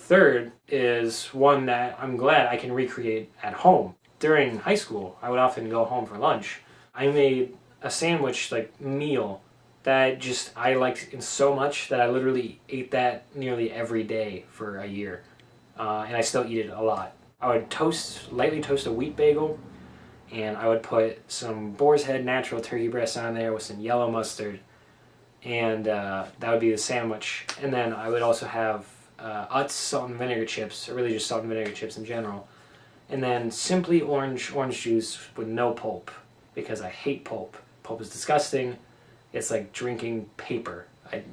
third is one that I'm glad I can recreate at home. During high school, I would often go home for lunch. I made a sandwich, like, meal that just I liked so much that I literally ate that nearly every day for a year. And I still eat it a lot. I would lightly toast a wheat bagel, and I would put some boar's head natural turkey breast on there with some yellow mustard, and that would be the sandwich. And then I would also have Utz salt and vinegar chips, or really just salt and vinegar chips in general. And then simply orange juice with no pulp, because I hate pulp. Pulp is disgusting. It's like drinking paper.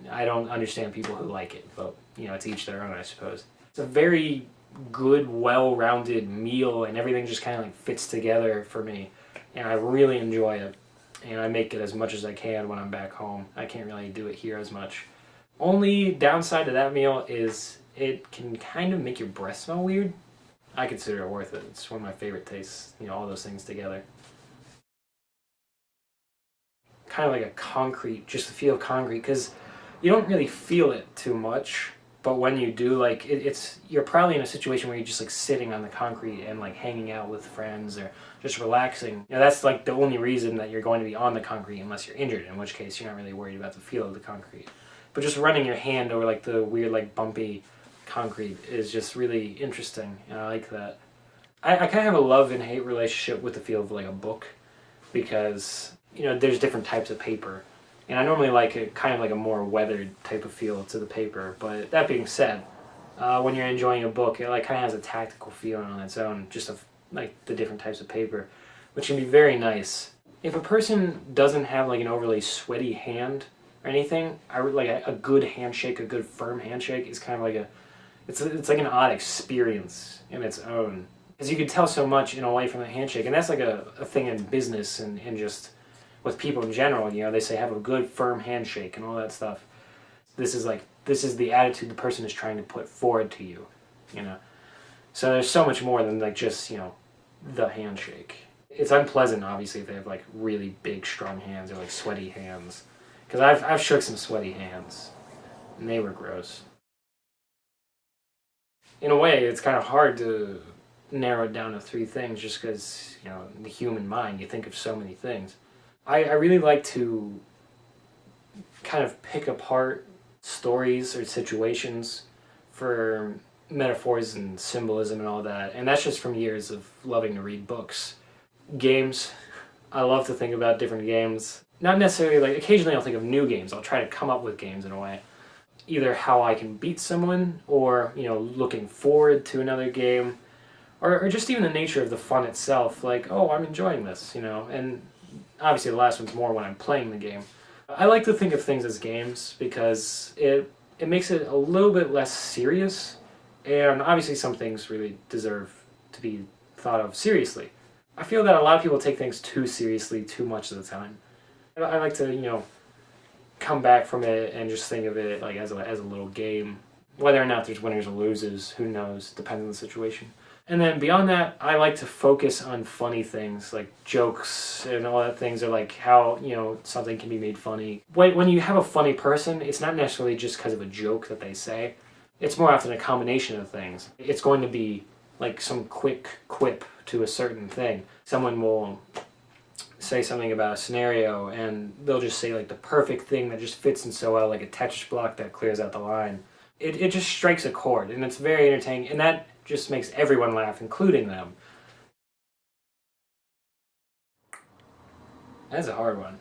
I don't understand people who like it, but it's each their own, I suppose. It's a very good, well-rounded meal, and everything just kind of like fits together for me, and I really enjoy it. And I make it as much as I can when I'm back home. I can't really do it here as much. Only downside to that meal is it can kind of make your breath smell weird. I consider it worth it. It's one of my favorite tastes, all those things together. Kind of like a concrete, just the feel of concrete, because you don't really feel it too much, but when you do, like, you're probably in a situation where you're just like sitting on the concrete and like hanging out with friends or just relaxing. That's like the only reason that you're going to be on the concrete, unless you're injured, in which case you're not really worried about the feel of the concrete. But just running your hand over like the weird, like, bumpy concrete is just really interesting, and I like that. I kind of have a love and hate relationship with the feel of like a book, because there's different types of paper, and I normally like a kind of like a more weathered type of feel to the paper. But that being said, when you're enjoying a book, it like kind of has a tactical feeling on its own, just of like the different types of paper, which can be very nice. If a person doesn't have like an overly sweaty hand or anything, I would like a good handshake, a good firm handshake is kind of like it's like an odd experience in its own, because you can tell so much in a way from a handshake, and that's like a thing in business and just with people in general. They say have a good firm handshake and all that stuff. This is the attitude the person is trying to put forward to you. So there's so much more than like just the handshake. It's unpleasant, obviously, if they have like really big strong hands or like sweaty hands, because I've shook some sweaty hands and they were gross. In a way, it's kind of hard to narrow it down to three things, just because the human mind, you think of so many things. I really like to kind of pick apart stories or situations for metaphors and symbolism and all that, and that's just from years of loving to read books. Games, I love to think about different games. Not necessarily, like, occasionally I'll think of new games. I'll try to come up with games in a way. Either how I can beat someone, or looking forward to another game, or just even the nature of the fun itself. Like, oh, I'm enjoying this, and obviously the last one's more when I'm playing the game. I like to think of things as games because it makes it a little bit less serious, and obviously some things really deserve to be thought of seriously. I feel that a lot of people take things too seriously too much of the time. I like to, come back from it and just think of it like as a little game. Whether or not there's winners or losers, who knows, depends on the situation. And then beyond that, I like to focus on funny things, like jokes and all that things, are like how, something can be made funny. When you have a funny person, it's not necessarily just because of a joke that they say. It's more often a combination of things. It's going to be like some quick quip to a certain thing. Someone will say something about a scenario, and they'll just say like the perfect thing that just fits in so well, like a Tetris block that clears out the line. It just strikes a chord, and it's very entertaining, and that just makes everyone laugh, including them. That's a hard one.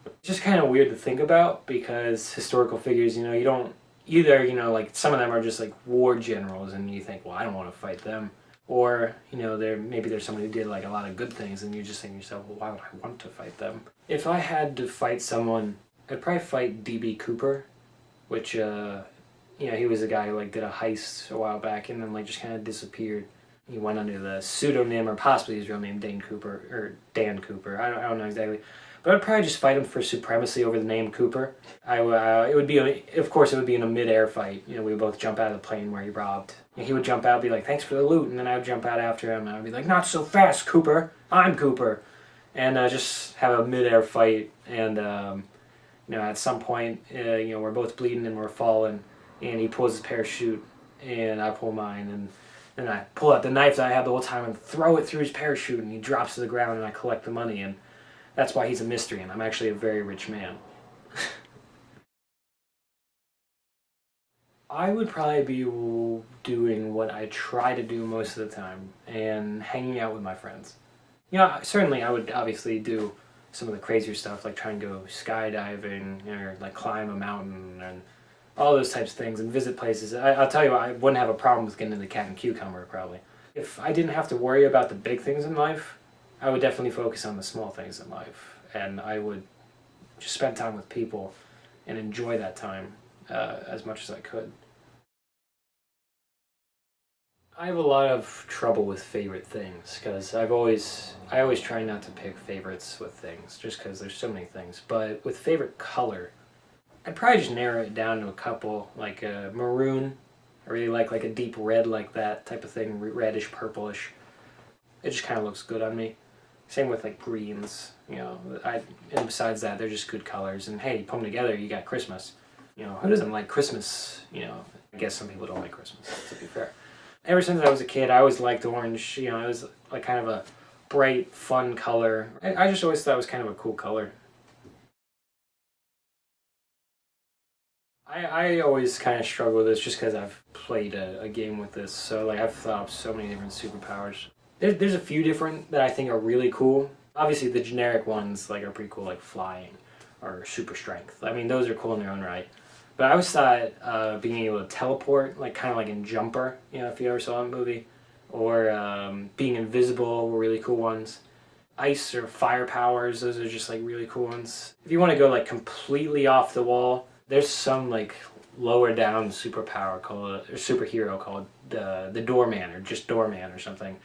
It's just kind of weird to think about, because historical figures, you don't either, like some of them are just like war generals, and you think, well, I don't want to fight them. Or, maybe there's someone who did like a lot of good things, and you just think to yourself, well, why would I want to fight them? If I had to fight someone, I'd probably fight D.B. Cooper, which, he was a guy who like did a heist a while back and then like just kind of disappeared. He went under the pseudonym, or possibly his real name, Dan Cooper. I don't know exactly. But I'd probably just fight him for supremacy over the name Cooper. It would be, of course, it would be in a mid-air fight. We would both jump out of the plane where he robbed. He would jump out and be like, thanks for the loot, and then I would jump out after him, and I'd be like, not so fast, Cooper! I'm Cooper! And just have a mid-air fight, and, at some point, we're both bleeding and we're falling, and he pulls his parachute, and I pull mine, and then I pull out the knife that I had the whole time and throw it through his parachute, and he drops to the ground, and I collect the money, and that's why he's a mystery, and I'm actually a very rich man. I would probably be doing what I try to do most of the time, and hanging out with my friends. You know, certainly I would obviously do some of the crazier stuff, like try and go skydiving, or like climb a mountain, and all those types of things, and visit places. I'll tell you, I wouldn't have a problem with getting into cat and cucumber, probably. If I didn't have to worry about the big things in life, I would definitely focus on the small things in life, and I would just spend time with people and enjoy that time as much as I could. I have a lot of trouble with favorite things because I always try not to pick favorites with things just because there's so many things. But with favorite color, I'd probably just narrow it down to a couple, like a maroon. I really like a deep red like that type of thing, reddish, purplish. It just kind of looks good on me. Same with like greens, you know. And besides that, they're just good colors. And hey, you put them together, you got Christmas. You know, who doesn't like Christmas? You know, I guess some people don't like Christmas, to be fair. Ever since I was a kid, I always liked orange. You know, it was like kind of a bright, fun color. I just always thought it was kind of a cool color. I always kind of struggle with this just because I've played a game with this. So like I've thought of so many different superpowers. There's a few different that I think are really cool. Obviously the generic ones like are pretty cool, like flying or super strength. I mean, those are cool in their own right. But I always thought being able to teleport, like kind of like in Jumper, you know, if you ever saw that movie, or being invisible were really cool ones. Ice or fire powers, those are just like really cool ones. If you want to go like completely off the wall, there's some like lower down superpower called or superhero called the Doorman or just Doorman or something,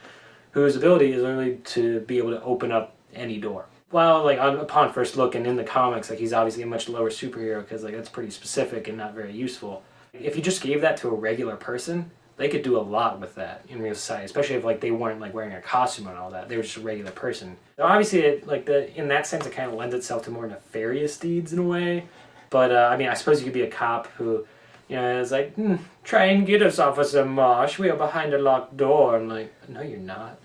whose ability is literally to be able to open up any door. Well, like upon first look and in the comics, like he's obviously a much lower superhero because like that's pretty specific and not very useful. If you just gave that to a regular person, they could do a lot with that in real society, especially if like they weren't like wearing a costume and all that. They were just a regular person. So obviously, in that sense, it kind of lends itself to more nefarious deeds in a way. But I mean, I suppose you could be a cop who, you know, is like, try and get us, Officer Marsh. We are behind a locked door. I'm like, no, you're not.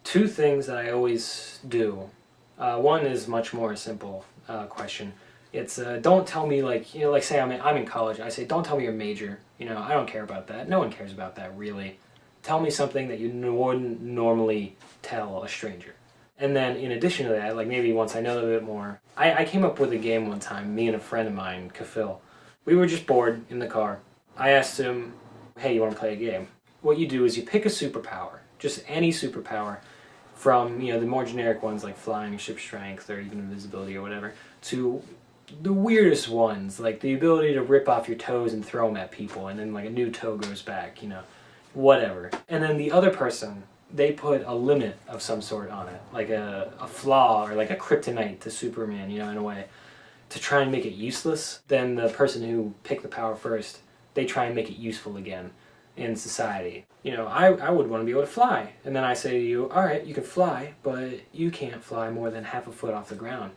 Two things that I always do. One is much more simple question. It's don't tell me like, you know, like say I'm in college. I say don't tell me your major. You know, I don't care about that. No one cares about that really. Tell me something that you wouldn't normally tell a stranger. And then in addition to that, like maybe once I know a little bit more, I came up with a game one time. Me and a friend of mine, Kafil, we were just bored in the car. I asked him, "Hey, you want to play a game?" What you do is you pick a superpower, just any superpower, from, you know, the more generic ones like flying, ship strength, or even invisibility or whatever, to the weirdest ones, like the ability to rip off your toes and throw them at people, and then like a new toe grows back, you know, whatever. And then the other person, they put a limit of some sort on it, like a flaw or like a kryptonite to Superman, you know, in a way, to try and make it useless. Then the person who picked the power first, they try and make it useful again in society. You know, I would want to be able to fly. And then I say to you, all right, you can fly, but you can't fly more than half a foot off the ground.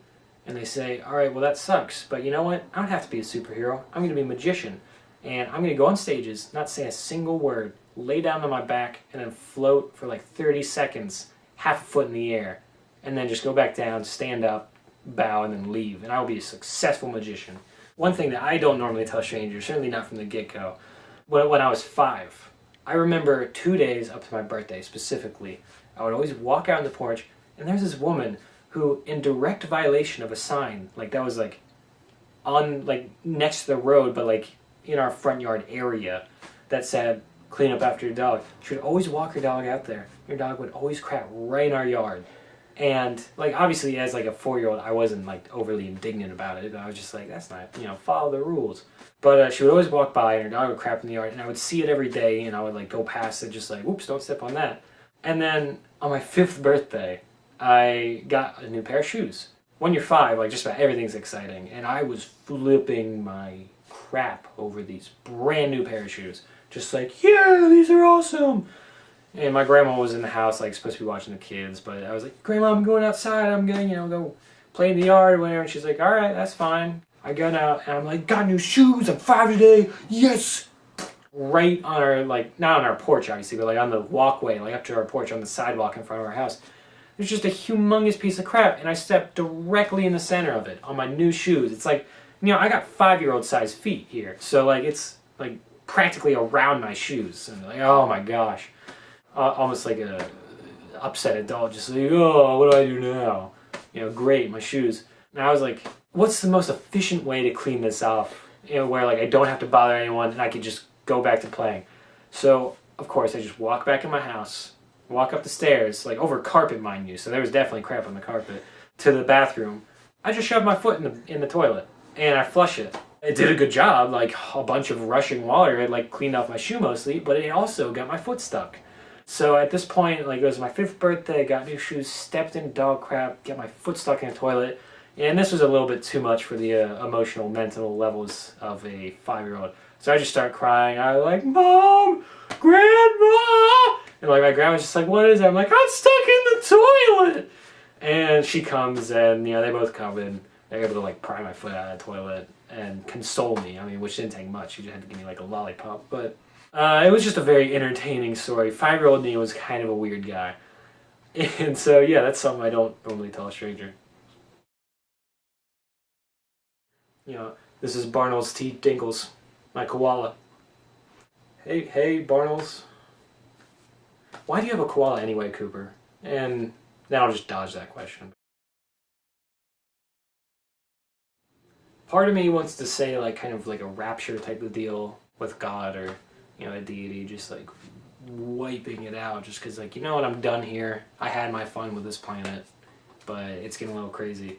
And they say, all right, well that sucks, but you know what? I don't have to be a superhero. I'm going to be a magician. And I'm going to go on stages, not say a single word, lay down on my back, and then float for like 30 seconds, half a foot in the air, and then just go back down, stand up, bow, and then leave. And I will be a successful magician. One thing that I don't normally tell strangers, certainly not from the get-go, when I was 5, I remember 2 days up to my birthday specifically, I would always walk out on the porch, and there's this woman who, in direct violation of a sign, like that was like on, like next to the road, but like in our front yard area, that said, clean up after your dog. She would always walk her dog out there. Your dog would always crap right in our yard. And like obviously as like a 4-year-old, I wasn't like overly indignant about it. I was just like, that's not, you know, follow the rules. But she would always walk by and her dog would crap in the yard, and I would see it every day, and I would like go past it just like, whoops, don't step on that. And then on my 5th birthday, I got a new pair of shoes. When you're 5, like just about everything's exciting, and I was flipping my crap over these brand new pair of shoes. Just like, yeah, these are awesome. And my grandma was in the house, like supposed to be watching the kids, but I was like, Grandma, I'm going outside. I'm gonna, you know, go play in the yard or whatever. And she's like, all right, that's fine. I got out and I'm like, got new shoes, I'm 5 today, yes! Right on our, like, not on our porch obviously, but like on the walkway, like up to our porch on the sidewalk in front of our house. There's just a humongous piece of crap, and I stepped directly in the center of it on my new shoes. It's like, I got 5-year-old size feet here, so like it's like practically around my shoes, and like, oh my gosh, almost like a upset adult, just like, oh, what do I do now? Great, my shoes. And I was like, what's the most efficient way to clean this off? Where like I don't have to bother anyone, and I could just go back to playing. So of course I just walk back in my house. Walk up the stairs, like over carpet, mind you, so there was definitely crap on the carpet, to the bathroom. I just shoved my foot in the toilet, and I flush it. It did a good job, like a bunch of rushing water. It like cleaned off my shoe mostly, but it also got my foot stuck. So at this point, like it was my 5th birthday, got new shoes, stepped in dog crap, got my foot stuck in the toilet, and this was a little bit too much for the emotional, mental levels of a 5-year-old. So I just start crying. I was like, Mom, Grandma! And like my grandma's just like, what is it? I'm like, I'm stuck in the toilet! And she comes and, they both come and they're able to like pry my foot out of the toilet and console me. I mean, which didn't take much. She just had to give me like a lollipop. But it was just a very entertaining story. 5-year-old me was kind of a weird guy. And so, yeah, that's something I don't normally tell a stranger. This is Barnell's T. Dinkles, my koala. Hey, Barnell's. Why do you have a koala anyway, Cooper? And then I'll just dodge that question. Part of me wants to say like kind of like a rapture type of deal with God or, a deity, just like wiping it out just because like, what, I'm done here. I had my fun with this planet, but it's getting a little crazy.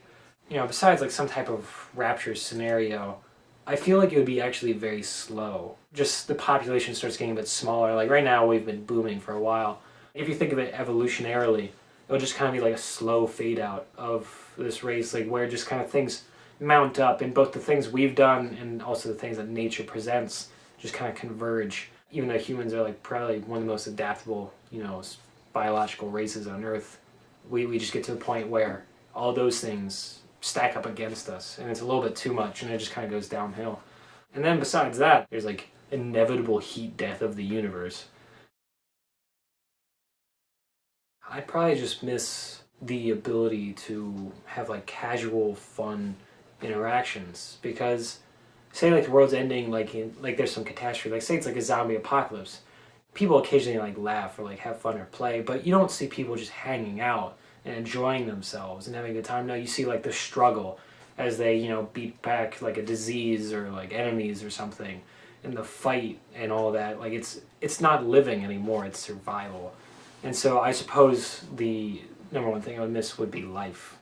Besides like some type of rapture scenario, I feel like it would be actually very slow. Just the population starts getting a bit smaller. Like right now we've been booming for a while. If you think of it evolutionarily, it'll just kind of be like a slow fade out of this race, like where just kind of things mount up and both the things we've done and also the things that nature presents just kind of converge. Even though humans are like probably one of the most adaptable, biological races on Earth, we just get to the point where all those things stack up against us and it's a little bit too much and it just kind of goes downhill. And then besides that, there's like inevitable heat death of the universe. I probably just miss the ability to have like casual fun interactions because say like the world's ending, like there's some catastrophe, like say it's like a zombie apocalypse, people occasionally like laugh or like have fun or play, but you don't see people just hanging out and enjoying themselves and having a good time. No, you see like the struggle as they beat back like a disease or like enemies or something, and the fight and all that. Like it's not living anymore, it's survival. And so I suppose the number one thing I would miss would be life.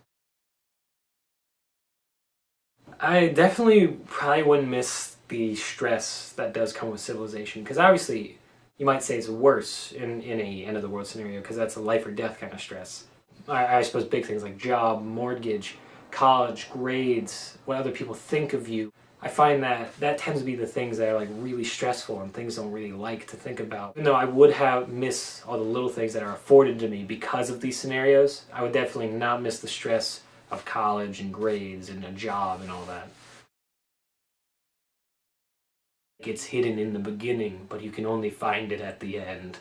I definitely probably wouldn't miss the stress that does come with civilization, because obviously you might say it's worse in a end of the world scenario because that's a life or death kind of stress. I suppose big things like job, mortgage, college, grades, what other people think of you. I find that tends to be the things that are like really stressful and things I don't really like to think about. Even though I would miss all the little things that are afforded to me because of these scenarios, I would definitely not miss the stress of college and grades and a job and all that. It's hidden in the beginning, but you can only find it at the end.